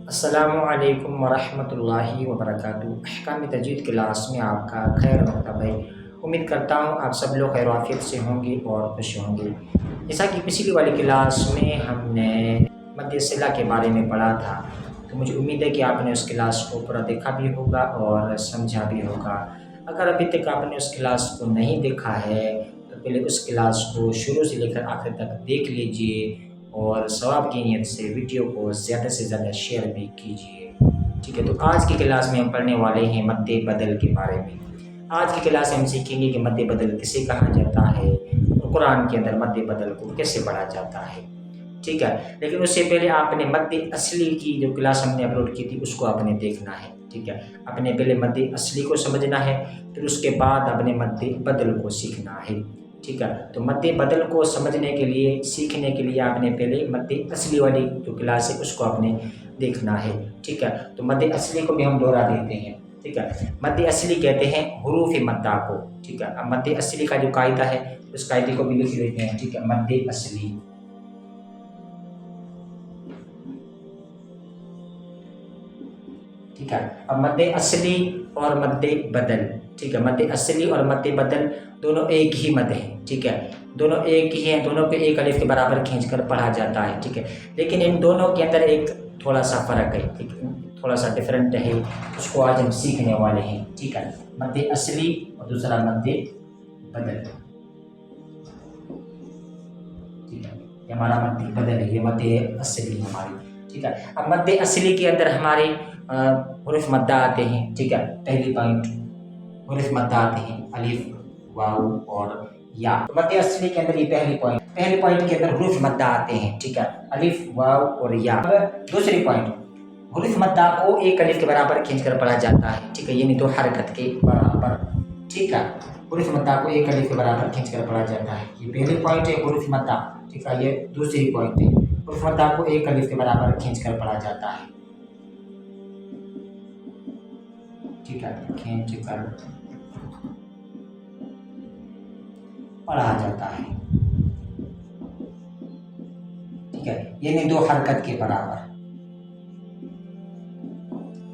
السلام علیکم ورحمۃ اللہ وبرکاتہ۔ احکام تجوید کلاس میں آپ کا خیر مقدم ہے۔ امید کرتا ہوں آپ سب لوگ خیر و عافیت سے ہوں گے اور خوش ہوں گے۔ جیسا کہ پچھلی والی کلاس میں ہم نے مد صلہ کے بارے میں پڑھا تھا، تو مجھے امید ہے کہ آپ نے اس کلاس کو پورا دیکھا بھی ہوگا اور سمجھا بھی ہوگا۔ اگر ابھی تک آپ نے اس کلاس کو نہیں دیکھا ہے تو پہلے اس کلاس کو شروع سے لے کر آخر تک دیکھ لیجئے اور ثواب کی نیت سے ویڈیو کو زیادہ سے زیادہ شیئر بھی کیجیے۔ ٹھیک ہے، تو آج کی کلاس میں ہم پڑھنے والے ہیں مد بدل کے بارے میں۔ آج کی کلاس میں ہم سیکھیں گے کہ مد بدل کسے کہا جاتا ہے اور قرآن کے اندر مد بدل کو کیسے پڑھا جاتا ہے۔ ٹھیک ہے، لیکن اس سے پہلے آپ نے مد اصلی کی جو کلاس ہم نے اپلوڈ کی تھی اس کو آپ نے دیکھنا ہے۔ ٹھیک ہے، آپ نے پہلے مد اصلی کو سمجھنا ہے، پھر اس کے بعد آپ نے مد بدل کو سیکھنا ہے۔ ٹھیک ہے، تو مد بدل کو سمجھنے کے لیے سیکھنے کے لیے آپ نے پہلے مد اصلی والی جو کلاس ہے اس کو آپ نے دیکھنا ہے۔ ٹھیک ہے، تو مد اصلی کو بھی ہم دوہرا دیتے ہیں۔ ٹھیک ہے، مد اصلی کہتے ہیں حروف مدہ کو۔ ٹھیک ہے، اب مد اصلی کا جو قاعدہ ہے اس قاعدے کو بھی لکھ لیتے ہیں۔ ٹھیک ہے، مد اصلی، ٹھیک ہے، اب مد اصلی اور مد بدل، ٹھیک ہے، مد اصلی اور مد بدل دونوں ایک ہی مد ہیں۔ ٹھیک ہے، دونوں ایک ہی ہیں، دونوں کو ایک الف کے برابر کھینچ کر پڑھا جاتا ہے۔ ٹھیک ہے، لیکن ان دونوں کے اندر ایک تھوڑا سا فرق ہے، ٹھیک ہے، تھوڑا سا ڈفرینٹ ہے، اس کو آج ہم سیکھنے والے ہیں۔ ٹھیک ہے، مد اصلی اور دوسرا مد بدل۔ ٹھیک ہے، یہ ہمارا مد بدل ہے، یہ مد اصلی ہماری۔ ٹھیک ہے، اب مد اصلی کے اندر ہمارے حروف مدہ آتے ہیں۔ ٹھیک ہے، پہلی پوائنٹ حروف مدہ آتے ہیں الف، واو اور یا۔ مد اصلی کے اندر یہ پہلی پوائنٹ کے اندر حروف مدہ آتے ہیں۔ ٹھیک ہے، الف، واو اور یا۔ دوسری پوائنٹ حروف مدہ کو ایک الف کے برابر کھینچ کر پڑھا جاتا ہے۔ ٹھیک ہے، یعنی دو حرکت کے برابر۔ ٹھیک ہے، حروف مدہ کو ایک الف کے برابر کھینچ کر پڑھا جاتا ہے، یہ پہلی پوائنٹ ہے حروف مدہ۔ ٹھیک ہے، یہ دوسری پوائنٹ ہے، حروف مدہ کو ایک الف کے برابر کھینچ کر پڑھا جاتا ہے۔ ٹھیک ہے، کھینچ کر پڑھا جاتا ہے۔ ٹھیک ہے، یعنی دو حرکت کے برابر۔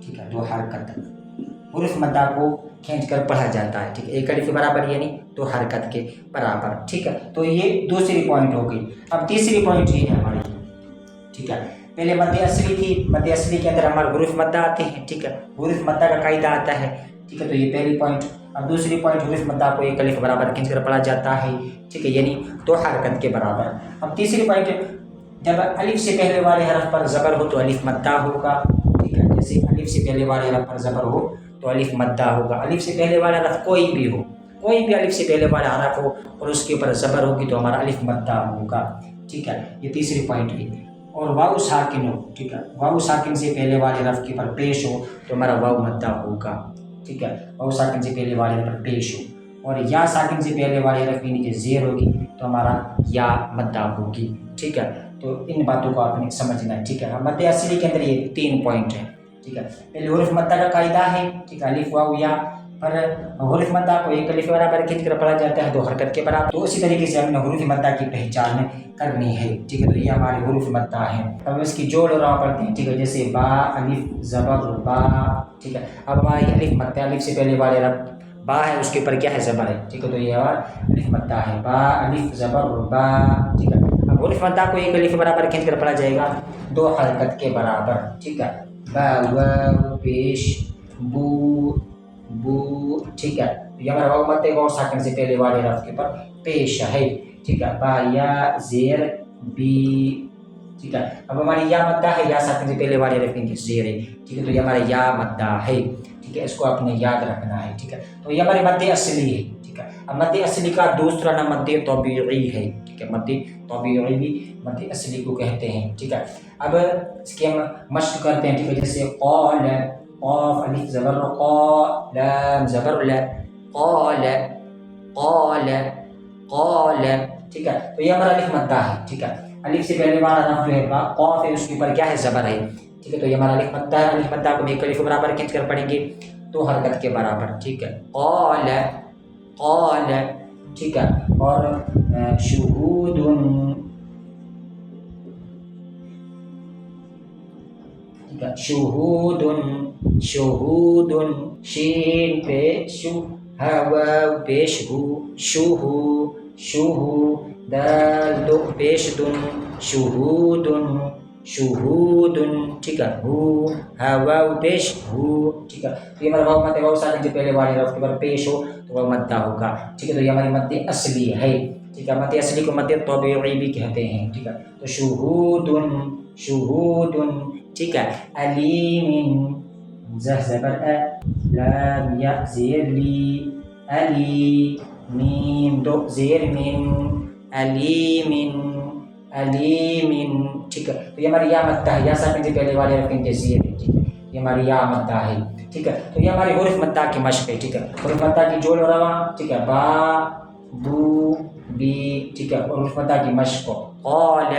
ٹھیک ہے، دو حرکت حروف مدہ کو کھینچ کر پڑھا جاتا ہے۔ ٹھیک ہے، ایک الف کے برابر یعنی دو حرکت کے برابر۔ ٹھیک ہے، تو یہ دوسری پوائنٹ ہو گئی۔ اب تیسری پوائنٹ یہ ہے ہماری۔ ٹھیک ہے، پہلے مد اصلی تھی، مد اصلی کے اندر ہمارے حروف مدہ آتے ہیں۔ ٹھیک ہے، حروف مدہ کا قاعدہ آتا ہے۔ ٹھیک ہے، تو یہ پہلی پوائنٹ۔ اب دوسری پوائنٹ حروف مدہ کو ایک الف کے برابر کھینچ کر پڑھا جاتا ہے۔ ٹھیک ہے، یعنی دو حرکت کے برابر۔ اب تیسری پوائنٹ جب الف سے پہلے والے حرف پر زبر ہو تو الف مدہ ہوگا۔ ٹھیک ہے، جیسے الف سے پہلے والے حرف پر زبر ہو تو الف مدہ ہوگا۔ الف سے پہلے والا حرف کوئی بھی ہو، کوئی بھی الف سے پہلے والا حرف ہو اور اس کے اوپر زبر ہوگی تو ہمارا الف مدہ ہوگا۔ ٹھیک ہے، یہ تیسری پوائنٹ ہے۔ اور واو ساکن ہو، ٹھیک ہے، واو ساکن سے پہلے والے حرف کے پر پیش ہو تو ہمارا واو مدہ ہوگا۔ ٹھیک ہے، واو ساکن سے پہلے والے پر پیش ہو، اور یا ساکن سے پہلے والے حرف یعنی کہ زیر ہوگی تو ہمارا یا مدہ ہوگی۔ ٹھیک ہے، تو ان باتوں کو آپ نے سمجھنا ہے۔ ٹھیک ہے، مد اصلی کے اندر یہ تین پوائنٹ ہیں۔ ٹھیک ہے، پہلے حروف مدہ کا قاعدہ ہے، ٹھیک ہے، الف، واو، یا پر حروف مدہ کو ایک الف کے برابر کھینچ کر پڑھا جاتا ہے، دو حرکت کے برابر۔ تو اسی طریقے سے ہم نے حروف مدہ کی پہچان کرنی ہے۔ ٹھیک ہے، تو یہ ہمارے حروف مدہ ہیں۔ اب اس کی جوڑ اور پڑھتے ہیں۔ ٹھیک ہے، جیسے با، الف، زبر، با۔ ٹھیک ہے، اب ہماری الف مدہ، الف سے پہلے والے حرف با ہے، اس کے اوپر کیا ہے؟ زبر ہے۔ ٹھیک ہے، تو یہ ہمارا الف مدہ ہے، با، الف، زبر، با۔ ٹھیک ہے، اب حروف مدہ کو ایک الف کے برابر کھینچ کر پڑھا جائے گا دو حرکت کے برابر۔ ٹھیک ہے، با، واو پیش، بو، بو۔ ٹھیک ہے، یہ ہمارا واو مدہ واو ساکن سے پہلے والے حرف کے پر پیش ہے۔ ٹھیک ہے، با، یا، زیر، بی۔ ٹھیک ہے، اب ہماری یا مدہ ہے، یا ساکن سے پہلے والے حرف کی زیر ہے۔ ٹھیک ہے، تو یہ ہمارا یا مدہ ہے۔ ٹھیک ہے، اس کو آپ نے یاد رکھنا ہے۔ ٹھیک ہے، تو یہ ہمارے مد اصلی ہے۔ ٹھیک ہے، اب مد اصلی کا دوسرا نام مد طبیعی ہے۔ ٹھیک ہے، مد طبیعی بھی مد اصلی کو کہتے ہیں۔ ٹھیک ہے، اب اس کی ہم مشق کرتے ہیں۔ ٹھیک ہے، جیسے قال، قاف، الف زبر قا، لام زبر ل، قال، قال، قال۔ ٹھیک ہے، تو یہ ہمارا الف مدہ ہے۔ ٹھیک ہے، الف سے پہلے والا حرف جو ہے قاف ہے، اس کے اوپر کیا ہے؟ زبر ہے۔ ٹھیک ہے، تو یہ ہمارا الف مدہ ہے۔ الف مدہ کو ایک الف کے برابر کھینچ کر پڑھیں گے دو حرکت کے برابر۔ ٹھیک ہے، قال، قال۔ ٹھیک ہے، اور شہود، ठीक है। शुहूदुन, शुहूदुन, शीन पे शु, हा वाव पेश हु, शुहू, शुहू, दाल दो पेश दुन, शुहूदुन, शुहूदुन, ठीक है। हु, हा वाव पेश हु, ठीक है। तो ये हमारा वाव मध्य वाव साकिन जो पहले वाले रफ के पर पेश हो तो वह मद्दा होगा, ठीक है। तो ये हमारी मध्य असली है, ठीक है। मध्य असली को मध्य तबीई भी कहते हैं, ठीक है। तो शुहूदुन, शुहूदुन, ठीक है। अलीमिन, ज़ह ज़बर अ, लाम या ज़ेर ली, अली, मीम दो ज़ेर मिन, अलीमिन, अलीमिन, ठीक है। तो ये हमारी या मद्दा है, या साकिन से पहले वाले रफ के ज़ेर है, ठीक है। ये हमारी या मद्दा है, ठीक है। तो ये हमारी हुर्फ मद्दा की मश्क है, ठीक है। हुर्फ मद्दा की जोड़ और रवा, ठीक है। बा, बू, बी, ठीक है। और हुर्फ मद्दा की मश्क कौल,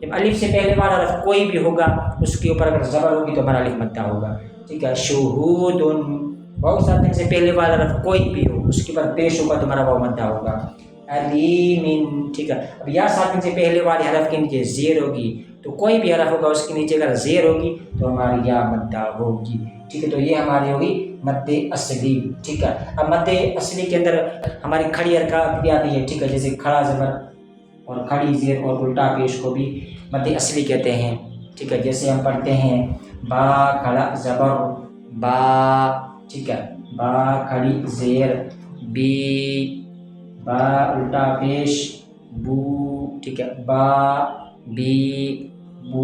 जब अलिफ से पहले वाला रफ कोई भी होगा उसके ऊपर अगर ज़बर होगी तो हमारा अलिफ मद्दा होगा, ठीक है। शुहूदुन, वाव साकिन से पहले वाला रफ कोई भी हो उसके ऊपर पेश होगा तो हमारा वाव मद्दा होगा। अलीमिन, ठीक है। अब या साकिन से पहले वाले हरफ के नीचे ज़ेर होगी तो कोई भी हरफ होगा उसके नीचे अगर ज़ेर होगी तो हमारी या मद्दा होगी, ठीक है। तो ये हमारी होगी मद्दे असली, ठीक है। अब मद्दे असली के अंदर हमारी खड़ी हरकत भी आती है, ठीक है। जैसे खड़ा ज़बर और खड़ी ज़ेर और उल्टा पेश को भी मद्दे असली कहते हैं, ठीक है। जैसे हम पढ़ते हैं बा खड़ा ज़बर बा, ठीक है। बा खड़ी ज़ेर बी, बा उल्टा पेश बू, ठीक है। बा बी बू,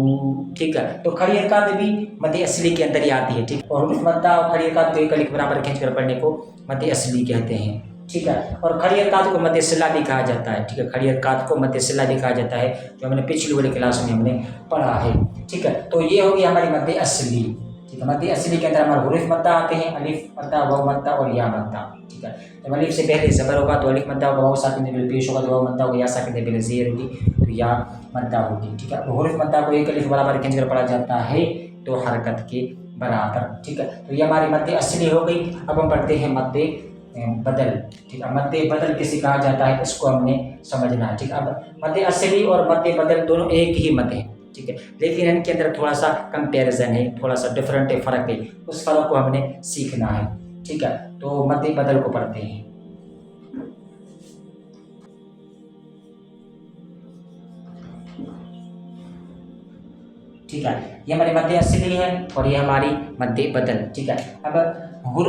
ठीक है। तो खड़ी हरकत भी मद्दे असली के अंदर ही आती है, ठीक। और हुर्फ मद्दा और खड़ी हरकत को एक अलिफ बराबर खींच कर पढ़ने को मद्दे असली कहते हैं, ठीक है। और खड़ी हरकत को मद्दे सिला भी कहा जाता है, ठीक है। खड़ी हरकत को मद्दे सिला भी कहा जाता है जो हमने पिछली वाली क्लास में हमने पढ़ा है, ठीक है। तो ये होगी हमारी मद्दे असली, ठीक है। मद्दे असली के अंदर हमारे हुर्फ मद्दा आते हैं, अलिफ मद्दा, वाव मद्दा और या मद्दा, ठीक है। जब अलिफ से पहले ज़बर होगा तो अलिफ मद्दा होगा, वाव साकिन से पहले पेश होगा तो वाव मद्दा होगा, या साकिन से पहले ज़ेर होगी तो या मद्दा होगी, ठीक है। तो हुर्फ मद्दा को एक अलिफ बराबर खींच कर पढ़ा जाता है तो हरकत के बराबर, ठीक है। तो ये हमारी मद्दे असली हो गई। अब हम पढ़ते हैं मद्दे बदल, ठीक है। मद्दे बदल किसे कहा जाता है इसको हमने समझना है, ठीक है। अब मद्दे असली और मद्दे बदल दोनों एक ही मद है, ठीक है। लेकिन इनके अंदर थोड़ा सा कंपैरिजन है, थोड़ा सा डिफरेंट है, फ़र्क है, उस फ़र्क को हमने सीखना है, ठीक है। तो मद्दे बदल को पढ़ते हैं, ठीक है। ये हमारी मद्दे असली है और ये हमारी मद्दे बदल, ठीक है। अब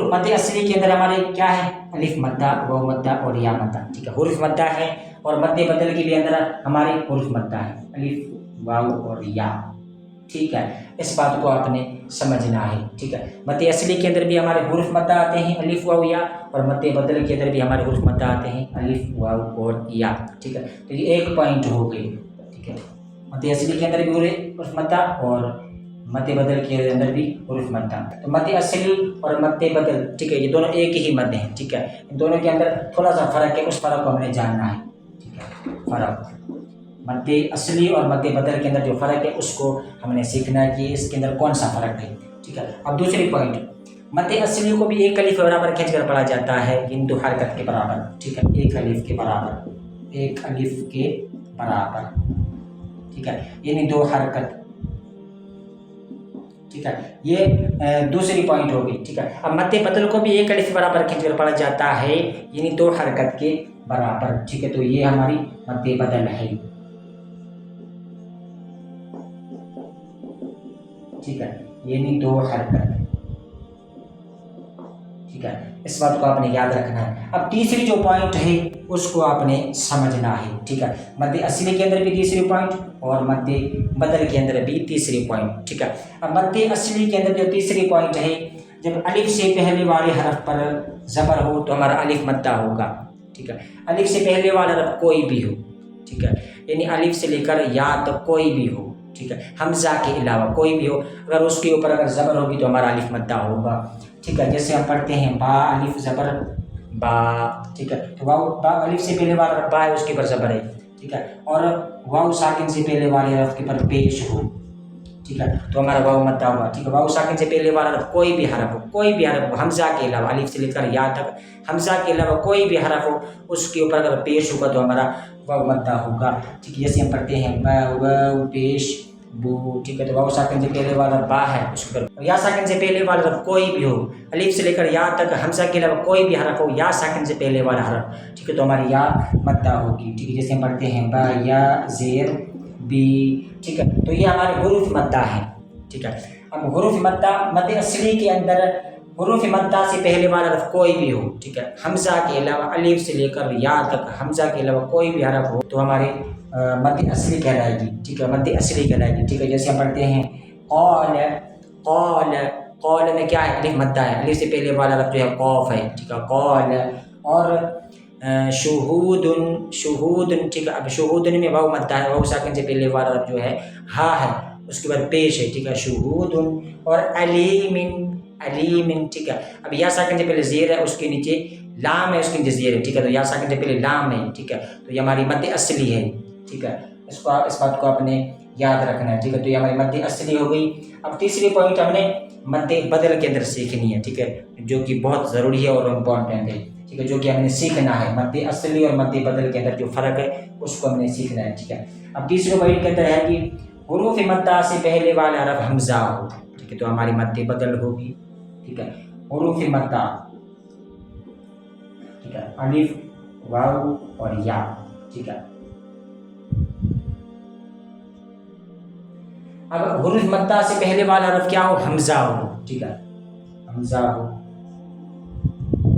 मद्दे असली के अंदर हमारे क्या है, अलिफ मद्दा, वाव मद्दा और या मद्दा, ठीक है। हुर्फ मद्दा है और मद्दे बदल के भी अंदर हमारे हुर्फ मद्दा है, अलिफ वाव और या, ठीक है। इस बात को आपने समझना है, ठीक है। मद्दे असली के अंदर भी हमारे हुर्फ मद्दा आते हैं, अलिफ वाव या, और मद्दे बदल के अंदर भी हमारे हुर्फ मद्दा आते हैं, अलिफ वाव और या, ठीक है। तो ये एक पॉइंट हो गई, ठीक है। मद्दे असली के अंदर भी हुर्फ मद्दा और मद्दे बदल के अंदर भी हुर्फ मद्दा। तो मद्दे असली और मद्दे बदल, ठीक है, ये दोनों एक ही मद्दे हैं, ठीक है। इन दोनों के अंदर थोड़ा सा फ़र्क है, उस फ़र्क को हमने जानना है, ठीक है। फ़र्क मद्दे असली और मद्दे बदल के अंदर जो फ़र्क है उसको हमने सीखना है कि इसके अंदर कौन सा फ़र्क है, ठीक है। अब दूसरी पॉइंट, मद्दे असली को भी एक अलिफ के बराबर खींच कर पढ़ा जाता है, इन दो हरकत के बराबर, ठीक है। एक अलिफ के बराबर, एक अलिफ के बराबर, ठीक है। यानी दो हरकत, ठीक है। ये दूसरी पॉइंट होगी, ठीक है। अब मद्दे बदल को भी एक अलिफ के बराबर खींच कर पढ़ा जाता है, यानी दो हरकत के बराबर, ठीक है। तो ये हमारी मद्दे बदल है, ठीक है। यानी दो हरकत, ठीक है। इस बात को आपने याद रखना है। अब तीसरी जो पॉइंट है उसको आपने समझना है, ठीक है। मद्दे असली के अंदर भी तीसरी पॉइंट और मद्दे बदल के अंदर भी तीसरी पॉइंट, ठीक है। अब मद्दे असली के अंदर जो तीसरी पॉइंट है, जब अलिफ से पहले वाले हरफ पर ज़बर हो तो हमारा अलिफ मद्दा होगा, ठीक है। अलिफ से पहले वाला हरफ कोई भी हो, ठीक है। यानी अलिफ से लेकर या तक कोई भी हो, ठीक है। हमज़ा के अलावा कोई भी हो, अगर उसके ऊपर अगर ज़बर होगी तो हमारा अलिफ मद्दा होगा, ठीक है। जैसे हम पढ़ते हैं बा अलिफ ज़बर बा, ठीक है। तो वाव बा अलिफ से पहले वाला बा है उसके ऊपर ज़बर है, ठीक है। और वाव साकिन से पहले वाले हरफ के ऊपर पेश हो, ठीक है, तो हमारा वाव मद्दा होगा, ठीक है। वाव साकिन से पहले वाला हरफ कोई भी हरफ हो, कोई भी हरफ हो, हमज़ा के अलावा अलिफ से लेकर या तक हमज़ा के अलावा कोई भी हरफ हो उसके ऊपर अगर पेश होगा तो हमारा वाव मद्दा होगा, ठीक है। जैसे हम पढ़ते हैं वाव पेश बू, ठीक है। तो वाव साकिन से पहले वाला बा है, उसके ऊपर या साकिन से पहले वाला हरफ कोई भी हो, अलिफ से लेकर या तक हमजा के अलावा कोई भी हरफ हो, या साकिन से पहले वाला हरफ, ठीक है, तो हमारी या मद्दा होगी, ठीक है। जैसे हम पढ़ते हैं बा या ज़ेर बी, ठीक है, तो ये हमारे हुरूफ मद्दा है, ठीक है। अब हुरूफ मद्दा मद असली के अंदर हुरूफ मद्दा से पहले वाला हरफ कोई भी हो, ठीक है, हमजा के अलावा अलिफ से लेकर या तक हमजा के अलावा कोई भी हरफ हो तो हमारे मद असली कहलाएगी, ठीक है, मद असली कहलाएगी, ठीक है। जैसे हम पढ़ते हैं कौल, कौल, कौल में क्या है, अलिफ मद्दा है, अलिफ से पहले वाला हरफ जो है कौफ है, ठीक है, कौल। और शुहूदुन, शुहूदुन, ठीक है। अब शुहूदुन में वाव मद्दा है, वाव साकिन से पहले वाला हरफ जो है हा है, उसके बाद पेश है, ठीक है, शुहूदुन। और अलीमिन, अलीमिन, ठीक है। अब या साकिन से पहले ज़ेर है, उसके नीचे लाम है, उसके नीचे ज़ेर है, ठीक है, तो या साकिन से पहले लाम है, ठीक है, तो ये हमारी मद असली है, ठीक है। इसको इस बात को आपने याद रखना है, ठीक है। तो ये हमारी मद असली हो गई। अब तीसरी पॉइंट हमने मद बदल के अंदर सीखनी है, ठीक है, जो कि बहुत ज़रूरी है और इम्पॉर्टेंट है, ठीक है, जो कि हमने सीखना है। मद असली और मद बदल के अंदर जो फ़र्क है उसको हमने सीखना है, ठीक है। अब तीसरे पॉइंट के अंदर है कि हुरूफ मद्दा से पहले वाला हरफ हमजा हो, ठीक है, तो हमारी मद बदल होगी, ठीक है। हुरूफ मद्दा, ठीक है, अलिफ वाव और या, ठीक है। अब हुरूफ मद्दा से पहले वाला हरफ क्या हो, हमजा हो, ठीक है, हमजा हो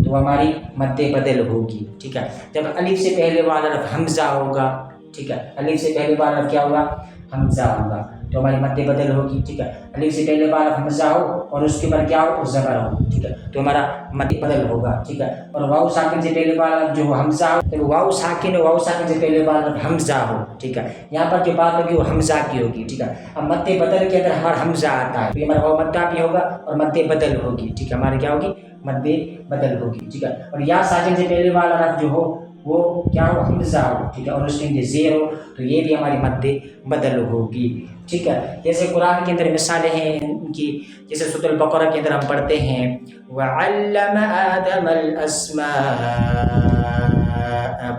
तो हमारी मद बदल होगी, ठीक है। जब अलिफ से पहले वाला हरफ हमजा होगा, ठीक है, अलिफ से पहले वाला हरफ क्या होगा, हमजा होगा, तो हमारी मद बदल होगी, ठीक है। अलिफ से पहले वाला हरफ हमजा हो और उसके ऊपर क्या हो, ज़बर हो, ठीक है, तो हमारा मद बदल होगा, ठीक है। और वाव साकिन से पहले वाला जो हमजा हो, तो वाव साकिन से पहले वाला हमजा हो, ठीक है, यहाँ पर जो बात होगी वो हमजा की होगी, ठीक है। अब मद बदल के अंदर हमारा हमजा आता है, तो हमारा वाव मद्दा भी होगा और मद बदल होगी, ठीक है, हमारी क्या होगी, मद बदल होगी, ठीक है। और या साकिन से पहले वाला हरफ जो हो वो क्या हो, हमजा हो, ठीक है, और उसके नीचे ज़ेर हो, तो ये भी हमारी मद बदल होगी, ठीक है। जैसे कुरान के अंदर मिसालें हैं इनकी, जैसे सूरह अल बकरा के अंदर हम पढ़ते हैं वअल्लम आदमल अस्माअ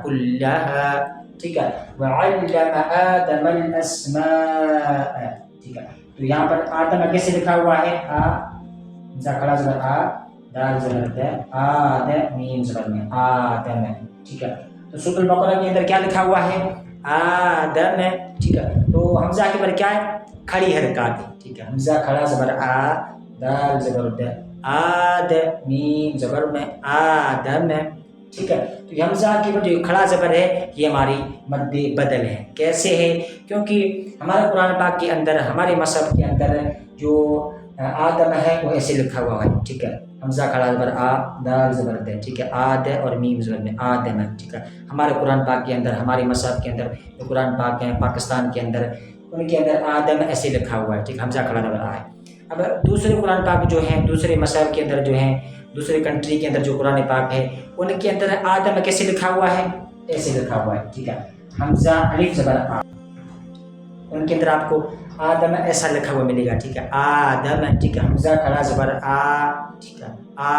कुल्लहा, ठीक है, वअल्लम आदमल अस्माअ, ठीक है। तो यहाँ पर आदम कैसे लिखा हुआ है, आ जा खड़ा ज़बर आ, दाल ज़बर द, आद मीम ज़बर में, आदम, ठीक है। तो सूरह अल बकरा के अंदर क्या लिखा हुआ है, आदम, ठीक है। तो हमजा के पर क्या है, खड़ी हरकत, ठीक है, हमजा खड़ा ज़बर आ, दाल ज़बर द, आद मीम ज़बर में, आदम, ठीक है। तो हमजा के पर जो खड़ा ज़बर है ये हमारी मद बदल है। कैसे है, क्योंकि हमारे कुरान पाक के अंदर, हमारे मसहफ के अंदर जो आदम है वो ऐसे लिखा हुआ है, ठीक है, हमजा खड़ा ज़बर आ, दाल ज़बर द, ठीक है, आद और मीम ज़बर में, आदम, ठीक है। हमारे कुरान पाक के अंदर, हमारे मसहफ के अंदर, जो कुरान पाक है पाकिस्तान के अंदर, उनके अंदर आदम ऐसे लिखा हुआ है, ठीक, हमजा खड़ा ज़बर आ है। अब दूसरे कुरान पाक जो हैं, दूसरे मसहफ के अंदर जो हैं, दूसरे कंट्री के अंदर जो कुरान पाक है उनके अंदर आदम कैसे लिखा हुआ है, ऐसे लिखा हुआ है, ठीक है, हमजा अलिफ ज़बर आ, उनके अंदर आपको आदम ऐसा लिखा हुआ मिलेगा, ठीक है, आदम, ठीक है, हमजा खड़ा ज़बर आ, ठीक है, आ,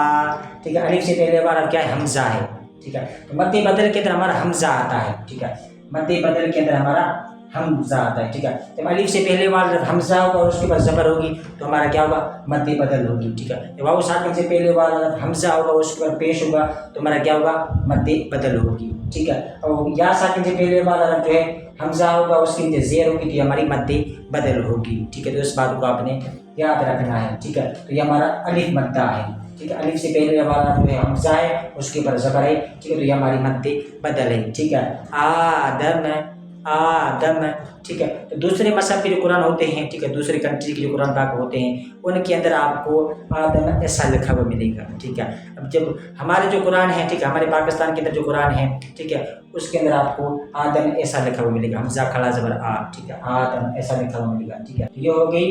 ठीक है। अलिफ से पहले वाला क्या है, हमजा है, ठीक है। तो मद बदल के अंदर हमारा हमजा आता है, ठीक है, मद बदल के अंदर हमारा हमजा आता है, ठीक है। जब अलिफ से पहले वाला हमजा होगा और उसके बाद ज़बर होगी तो हमारा क्या होगा, मद बदल होगी, ठीक है। जब वाव साकिन से पहले वाला हमजा होगा उसके बाद पेश होगा तो हमारा क्या होगा, मद बदल होगी, ठीक है। और या साकिन से पहले वाला जो है हमजा होगा उसके नीचे ज़ेर होगी तो हमारी मद बदल होगी, ठीक है। तो इस बात को आपने याद रखना है, ठीक है। तो ये हमारा अलिफ मद्दा है, ठीक है, अलिफ से पहले वाला जो है हमजा है उसके ऊपर ज़बर है, ठीक है, तो ये हमारी मद बदल है, ठीक है। आदम, आदम, ठीक है। तो दूसरे मसहब के जो कुरान होते हैं, ठीक है, दूसरे कंट्री के जो कुरान पाक होते हैं उनके अंदर आपको आदम ऐसा लिखा हुआ मिलेगा, ठीक है। अब जब हमारे जो कुरान है, ठीक है, हमारे पाकिस्तान के अंदर जो कुरान है, ठीक है, उसके अंदर आपको आदम ऐसा लिखा हुआ मिलेगा, हमजा खड़ा ज़बर आ, ठीक है, आदम ऐसा लिखा हुआ मिलेगा, ठीक है। तो ये हो गई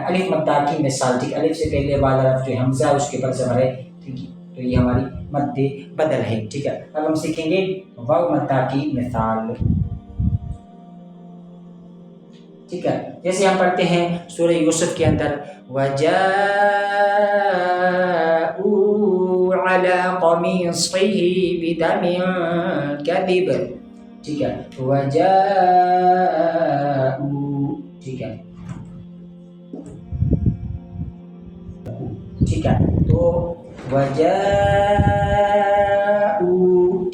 अलिफ मद्दा की मिसाल, ठीक, अलिफ से पहले वाला जो हमजा उसके ऊपर ज़बर है, ठीक है, तो ये हमारी मद बदल है, ठीक है। अब हम सीखेंगे वाव मद्दा की मिसाल, ठीक है। जैसे हम पढ़ते हैं सूरह यूसुफ के अंदर वजाऊ अला क़मीसिही बिदमिन कज़िब, ठीक है, वजाऊ, ठीक है, ठीक है। तो वजाऊ,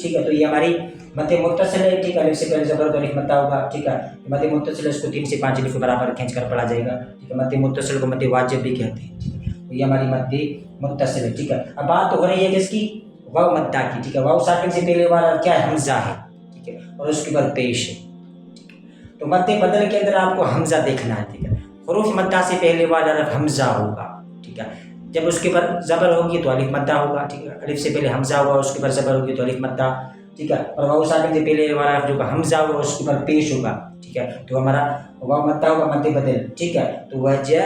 ठीक है। तो ये हमारी मध्य मुत्तसिल है, ठीक है। अलिफ से पहले ज़बर तो अलिफ मद्दा होगा, ठीक है। मध्य मुत्तसिल इसको 3 से 5 अलिफ के बराबर खींच कर पढ़ा जाएगा, ठीक है। मध्य मुत्तसिल को मध्य वाजिब भी कहते हैं, ठीक है। तो ये हमारी मध्य मुत्तसिल है, ठीक है। अब बात तो हो रही है किसकी, वाव मद्दा की, ठीक है। वाव साकिन से पहले वाला क्या है, हमजा है, ठीक है, और उसके बाद पेश है, ठीक है। तो मध्य बदल के अंदर आपको हमजा देखना है, ठीक है। हुरूफ मद्दा से पहले वाला हमजा होगा, ठीक है। जब उसके पर ज़बर होगी तो अलिफ मद्दा होगा, ठीक है। अलिफ से पहले हमजा होगा, उसके पर ज़बर होगी तो अलिफ मद्दा, ठीक है। और वाव साकिन से पहले वाला जो हमजा होगा उसके पर पेश होगा, ठीक है। तो हमारा वाव मद्दा होगा मध्य बदल, ठीक है। तो वजाऊ,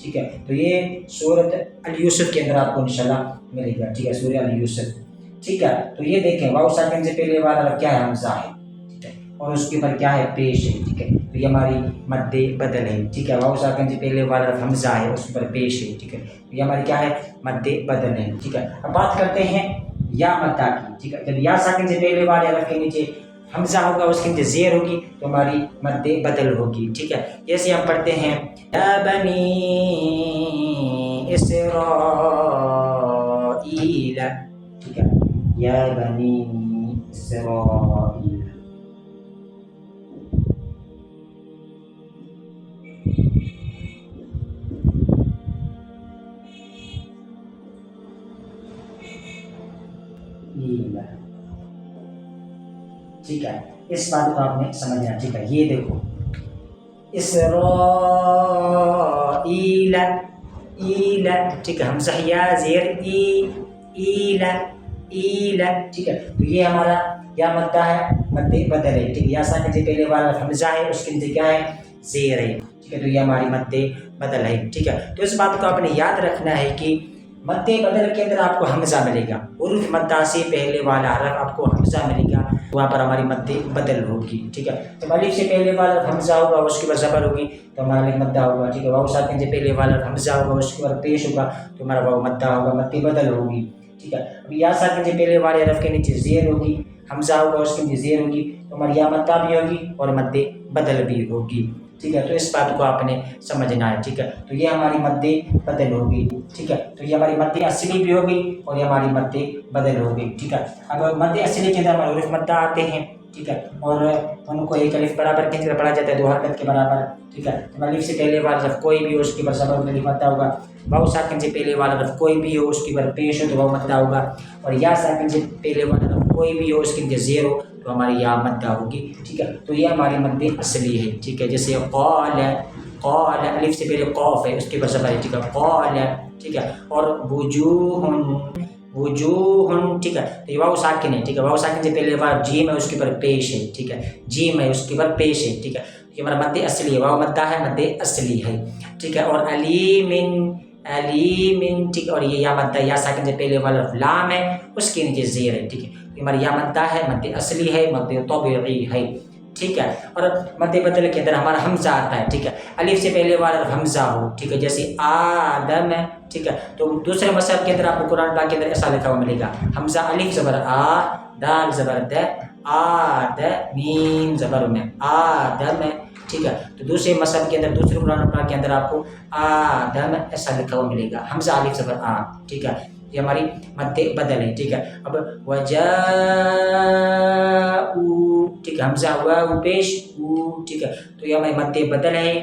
ठीक है। तो ये सूरत अल यूसुफ के अंदर आपको इंशाल्लाह मिलेगा, ठीक है। सूरह अल यूसुफ, ठीक है। तो ये देखें वाव साकिन से पहले वाला क्या है, हमजा है, ठीक है, और उसके ऊपर क्या है, पेश है, ठीक है। तो ये हमारी मद्दे बदल है, ठीक है। वाव साकिन से पहले वाला हमजा है, उसके ऊपर पेश है, ठीक है। तो ये हमारी क्या है, मद्दे बदल है, ठीक है। अब बात करते हैं या मद्दा की, ठीक है। जब या साकिन से पहले वाले हरफ के नीचे हमजा होगा, उसके नीचे ज़ेर होगी, तो हमारी मद्दे बदल होगी, ठीक है। जैसे हम पढ़ते हैं या बनी इसराईल, ठीक है। या बनी इसराईल, ठीक है। इस बात को आपने समझना, ठीक है। ये देखो इसराईल, ईल, ठीक है। हमजा या ज़ेर ई, ईल, ईल, ठीक है। तो ये हमारा या मद्दा है, मद्दे बदल है, ठीक है। या साकिन से पहले वाला हमजा है, उसके नीचे क्या है, ज़ेर है, ठीक है। तो ये हमारी मद्दे बदल है, ठीक है। तो इस बात को आपने याद रखना है कि मद्दे बदल के अंदर आपको हमजा मिलेगा, हुरूफ मद्दा से पहले वाला हरफ आपको हमजा मिलेगा, वहाँ पर हमारी मद्दे बदल होगी, ठीक है। तो अलिफ से पहले वाला हमजा होगा, उसके बाद ज़बर होगी, तो हमारा अलिफ मद्दा होगा, ठीक है। वाव साकिन से पहले वाला हमजा होगा, उसके बाद पेश होगा, तो हमारा वाव मद्दा होगा, मद्दे बदल होगी, ठीक है। अभी या साकिन से पहले वाले हरफ के नीचे ज़ेर होगी, हमजा होगा, उसके नीचे ज़ेर होगी, तो हमारी या मद्दा भी होगी और मद्दे बदल भी होगी, ठीक है। तो इस बात को आपने समझना है, ठीक है। तो ये हमारी मद्दे बदल होगी, ठीक है। तो ये हमारी मद्दे असली भी होगी और ये हमारी मद्दे बदल होगी, ठीक है। अब मद्दे असली के अंदर हमारे हुरूफ मद्दा आते हैं, ठीक है, और उनको एक अलिफ बराबर की तरह पढ़ा जाता है, 2 हरकत के बराबर, ठीक है। तो अलिफ से पहले वाला रफ कोई भी हो, उसके ऊपर ज़बर अलिफ मद्दा होगा। वाव साकिन से पहले वाला रफ कोई भी हो, उसके ऊपर पेश हो तो वाव मद्दा होगा। और या साकिन से पहले वाला रफ कोई भी हो, उसके नीचे ज़ेर हो तो हमारी या मद्दा होगी, ठीक है। तो ये हमारी मद्दे असली है, ठीक है। जैसे क़ाल, क़ाल अलिफ से पहले क़ाफ है, उसके ऊपर ज़बर है, ठीक है, क़ाल, ठीक है। और वुजूहुन, वुजूहुन, ठीक है। तो ये वाव साकिन है, ठीक है। वाव साकिन से पहले वाव जीम है, उसके ऊपर पेश है, ठीक है। जीम है, उसके ऊपर पेश है, ठीक है। ये हमारा मद्दे असली है, वाव मद्दा है, मद्दे असली है, ठीक है। और अलीमिन, अलीमिन, ठीक है। और ये या मद्दा, या साकिन से पहले वाला लाम है, उसके नीचे ज़ेर है, ठीक है। ये हमारी या मद्दा है, मद्दे असली है, मद्दे तबीई है, ठीक है। और मद्दे बदल के अंदर हमारा हमजा आता है, ठीक है। अलिफ से पहले वाला हमजा हो, ठीक है, जैसे आदम है, ठीक है। तो दूसरे मसहब के अंदर आपको कुरान पाक के अंदर ऐसा लिखा हुआ मिलेगा, हमजा अलिफ ज़बर आ, दाल ज़बर द, आद, मीम ज़बर में, आदम, ठीक है। तो दूसरे मसहब के अंदर, दूसरे कुरान पाक के अंदर आपको आदम ऐसा लिखा हुआ मिलेगा, हमजा अलिफ ज़बर आ, ठीक है। ये हमारी मद्दे बदल है, ठीक है। अब वजाऊ, ठीक है, हमजा हुआ पेश ऊ, ठीक है। तो ये हमारी मद्दे बदल है,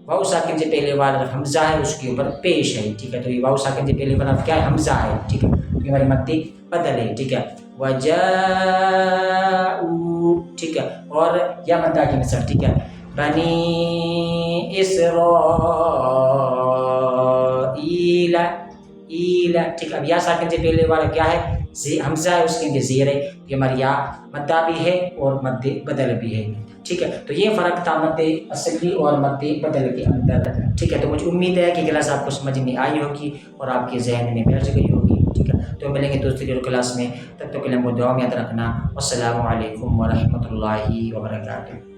वाव साकिन से पहले वाला हमजा है, उसके ऊपर पेश है, ठीक है। तो ये वाव साकिन से पहले वाला क्या है, हमजा है, ठीक है। तो ये हमारी मद्दे बदल है, ठीक है। वजाऊ, ठीक है। और या मद्दा की मिसाल, ठीक है, बनी इसराईल, ईला, ठीक है। अब या साकिन से पहले वाला क्या है, हमजा है, उसके नीचे ज़ेर है, ये हमारी या मद्दा भी है और मद्दे बदल भी है, ठीक है। तो ये फ़र्क था मद्दे असली और मद्दे बदल के अंदर, ठीक है। तो मुझे उम्मीद है कि क्लास आपको समझ में आई होगी और आपके जहन में बैठ गई होगी, ठीक है। तो मिलेंगे दूसरी क्लास में, तब तक के लिए दुआ में याद रखना। अस्सलामु अलैकुम व रहमतुल्लाहि व बरकातुहू।